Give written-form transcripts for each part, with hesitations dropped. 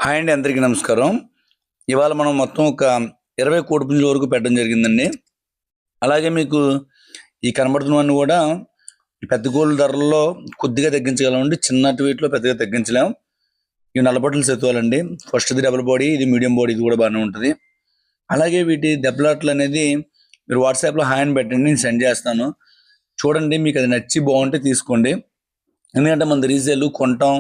Hi అండి, అందరికీ నమస్కారం. ఇవాళ మనం మొత్తం ఒక 20 కోడిపుంజుల వరకు పెట్టడం జరిగిందండి. అలాగే మీకు ఈ కనబడుతున్నవన్నీ కూడా ఈ పెద్ద కోళ్ళ ధరల్లో కొద్దిగా తగ్గించగలమండి. చిన్నటి వీటిలో పెద్దగా తగ్గించలేం. ఇవి నల్లబొట్టల సత్వాలండి. ఫస్ట్ది డబుల్ బాడీ, ఇది మీడియం బాడీ, ఇది కూడా బాగానే ఉంటుంది. అలాగే వీటి దెబ్బలాట్లు అనేది మీరు వాట్సాప్లో హాయ్ అని పెట్టండి, నేను సెండ్ చేస్తాను. చూడండి, మీకు అది నచ్చి బాగుంటే తీసుకోండి. ఎందుకంటే మన రీసేల్ కొంటాం,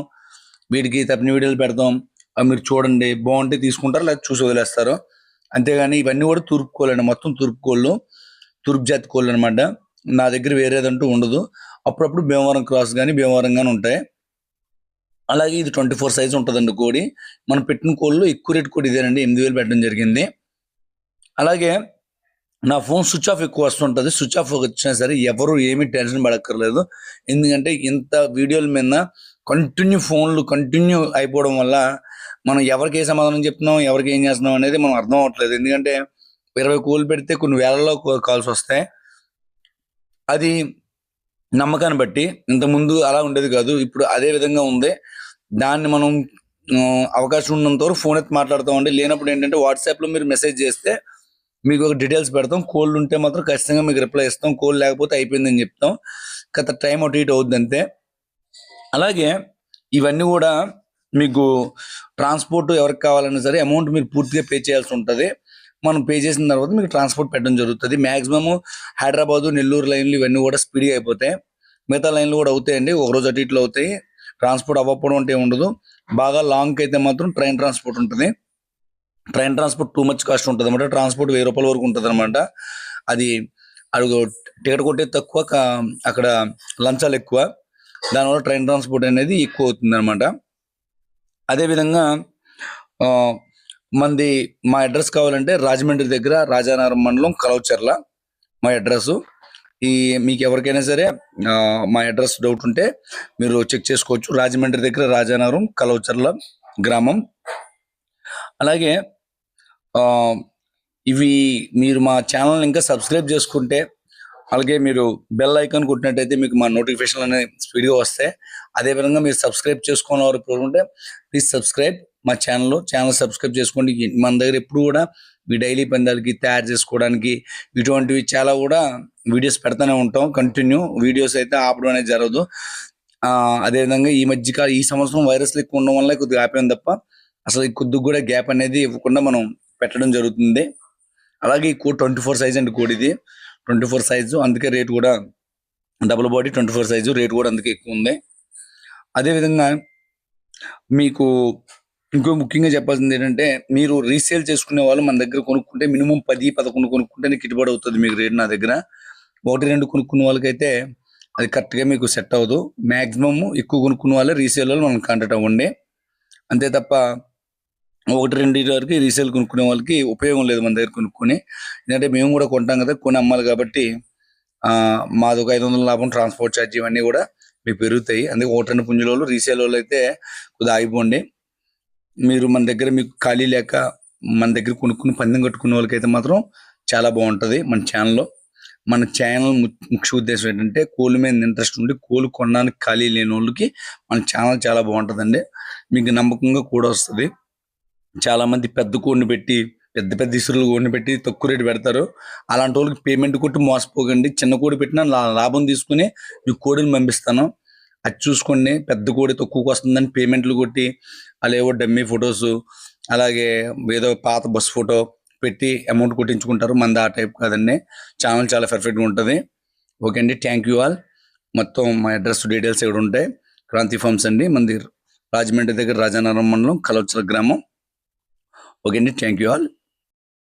వీటికి తప్పిన వీడియోలు పెడతాం, అవి మీరు చూడండి, బాగుంటే తీసుకుంటారు, లేదా చూసి వదిలేస్తారు. అంతేగాని ఇవన్నీ కూడా తూర్పు కోళ్ళు అండి, మొత్తం తూర్పు కోళ్ళు, తూర్పు జాతి కోళ్ళు అనమాట. నా దగ్గర వేరేదంటూ ఉండదు. అప్పుడప్పుడు భీమవరం క్రాస్ కానీ భీమవరం కానీ ఉంటాయి. అలాగే ఇది 24 సైజ్ ఉంటుందండి కోడి. మనం పెట్టిన కోళ్ళు ఎక్కువ రేటు కోడి ఇదేనండి, 8,000 పెట్టడం జరిగింది. అలాగే నా ఫోన్ స్విచ్ ఆఫ్ ఎక్కువ వస్తుంటుంది. స్విచ్ ఆఫ్ వచ్చినా సరే ఎవరు ఏమీ టెన్షన్ పడక్కర్లేదు. ఎందుకంటే ఇంత వీడియోల మీద కంటిన్యూ అయిపోవడం వల్ల మనం ఎవరికి ఏ సమాధానం చెప్తున్నాం, ఎవరికి ఏం చేస్తున్నాం అనేది మనం అర్థం అవ్వట్లేదు. ఎందుకంటే 20 కోళ్ళు పెడితే కొన్ని వేలలో కాల్స్ వస్తాయి. అది నమ్మకాన్ని బట్టి. ఇంతకుముందు అలా ఉండేది కాదు, ఇప్పుడు అదే విధంగా ఉంది. దాన్ని మనం అవకాశం ఉన్నంత వరకు ఫోన్ ఎత్తి మాట్లాడుతామండి. లేనప్పుడు ఏంటంటే వాట్సాప్లో మీరు మెసేజ్ చేస్తే మీకు ఒక డీటెయిల్స్ పెడతాం. కోళ్ళు ఉంటే మాత్రం ఖచ్చితంగా మీకు రిప్లై ఇస్తాం. కోళ్ళు లేకపోతే అయిపోయిందని చెప్తాం. గత టైం అటు ఇటు అవుద్ది అంతే. అలాగే ఇవన్నీ కూడా మీకు ట్రాన్స్పోర్ట్ ఎవరికి కావాలన్నా సరే అమౌంట్ మీరు పూర్తిగా పే చేయాల్సి ఉంటుంది. మనం పే చేసిన తర్వాత మీకు ట్రాన్స్పోర్ట్ పెట్టడం జరుగుతుంది. మ్యాక్సిమం హైదరాబాదు, నెల్లూరు లైన్లు ఇవన్నీ కూడా స్పీడ్గా అయిపోతాయి. మిగతా లైన్లు కూడా అవుతాయండి, ఒకరోజు అటు ఇట్లు అవుతాయి. ట్రాన్స్పోర్ట్ అవ్వకపోవడం అంటే ఉండదు. బాగా లాంగ్కి అయితే మాత్రం ట్రైన్ ట్రాన్స్పోర్ట్ ఉంటుంది. Train transport too much cost ఉంటుంది అనమాట. ట్రాన్స్పోర్ట్ 1000 రూపాయల వరకు ఉంటుంది అనమాట. అది అడుగు టికెట్ కొట్టేది తక్కువ, అక్కడ లంచాలు ఎక్కువ. దానివల్ల ట్రైన్ ట్రాన్స్పోర్ట్ అనేది ఎక్కువ అవుతుంది అనమాట. అదేవిధంగా మా అడ్రస్ కావాలంటే రాజమండ్రి దగ్గర రాజానగరం మండలం కలవచర్ల మా అడ్రస్. మీకు ఎవరికైనా సరే మా అడ్రస్ డౌట్ ఉంటే మీరు చెక్ చేసుకోవచ్చు. రాజమండ్రి దగ్గర రాజానగరం కలవచర్ల గ్రామం. అలాగే ఇవి మీరు మా ఛానల్ ఇంకా సబ్స్క్రైబ్ చేసుకుంటే, అలాగే మీరు బెల్ ఐకాన్ కొట్టినట్టయితే మీకు మా నోటిఫికేషన్ అనేది స్పీడ్గా వస్తాయి. అదేవిధంగా మీరు సబ్స్క్రైబ్ చేసుకున్న వారు ఉంటే ప్లీజ్ సబ్స్క్రైబ్ మా ఛానల్ సబ్స్క్రైబ్ చేసుకోండి. మన దగ్గర ఎప్పుడు కూడా మీ డైలీ పందాలకి తయారు చేసుకోవడానికి ఇటువంటివి చాలా కూడా వీడియోస్ పెడతానే ఉంటాం. కంటిన్యూ వీడియోస్ అయితే ఆపడం అనేది జరగదు. అదేవిధంగా ఈ సంవత్సరం వైరస్లు ఎక్కువ ఉండడం వల్ల కొద్దిగా ఆపాం తప్ప అసలు ఈ కొద్దిగా కూడా గ్యాప్ అనేది ఇవ్వకుండా మనం పెట్టడం జరుగుతుంది. అలాగే ఈ కోడ్ 24 సైజ్ అండి, కోడ్ ఇది 24 సైజు, అందుకే రేట్ కూడా డబుల్ బాడీ 24 సైజు, రేట్ కూడా అందుకే ఎక్కువ ఉంది. అదేవిధంగా మీకు ఇంకో ముఖ్యంగా చెప్పాల్సింది ఏంటంటే, మీరు రీసేల్ చేసుకునే వాళ్ళు మన దగ్గర కొనుక్కుంటే మినిమం 10-11 కొనుక్కుంటేనే గిట్టుబాటు అవుతుంది మీకు రేట్. నా దగ్గర 1-2 కొనుక్కున్న వాళ్ళకైతే అది కరెక్ట్గా మీకు సెట్ అవ్వదు. మ్యాక్సిమం ఎక్కువ కొనుక్కున్న వాళ్ళే రీసేల్ వాళ్ళు మనం కాంటాక్ట్ అవ్వండి. అంతే తప్ప 1-2 వరకు రీసేల్ కొనుక్కునే వాళ్ళకి ఉపయోగం లేదు మన దగ్గర కొనుక్కొని. ఎందుకంటే మేము కూడా కొంటాం కదా, కొని అమ్మాలి కాబట్టి మాది ఒక 500 లాభం, ట్రాన్స్పోర్ట్ ఛార్జ్ ఇవన్నీ కూడా మీకు పెరుగుతాయి. అందుకే 1-2 పుంజుల వాళ్ళు రీసేల్ వాళ్ళు అయితే కొద్దిగా ఆగిపోండి. మీరు మన దగ్గర మీకు ఖాళీ లేక మన దగ్గర కొనుక్కుని పందెం కట్టుకునే వాళ్ళకైతే మాత్రం చాలా బాగుంటుంది. మన ఛానల్ ముఖ్య ఉద్దేశం ఏంటంటే, కోళ్ళ మీద ఇంట్రెస్ట్ ఉండి కోళ్ళు కొనడానికి ఖాళీ లేని వాళ్ళకి మన ఛానల్ చాలా బాగుంటుందండి. మీకు నమ్మకంగా కూడా వస్తుంది. చాలామంది పెద్ద కోడిని పెట్టి పెద్ద ఇసురులు కోడిని పెట్టి తక్కువ రేటు పెడతారు. అలాంటి వాళ్ళకి పేమెంట్ కొట్టి మోసపోకండి. చిన్న కోడి పెట్టినా లాభం తీసుకుని మీకు కోడిని పంపిస్తాను, అది చూసుకోండి. పెద్ద కోడి తక్కువకి వస్తుందని పేమెంట్లు కొట్టి అలాగేవో డమ్మీ ఫొటోస్, అలాగే ఏదో పాత బస్ ఫోటో పెట్టి అమౌంట్ కొట్టించుకుంటారు. మంది ఆ టైప్ కాదండి. ఛానల్ చాలా పర్ఫెక్ట్గా ఉంటుంది. ఓకే అండి, థ్యాంక్ యూ ఆల్. మొత్తం మా అడ్రస్ డీటెయిల్స్ ఇక్కడ ఉంటాయి. క్రాంతి ఫార్మ్స్ అండి, మంది రాజమండ్రి దగ్గర రాజానగరం మండలం కలవచర్ల గ్రామం. ఓకే అండి, థ్యాంక్ యూ ఆల్.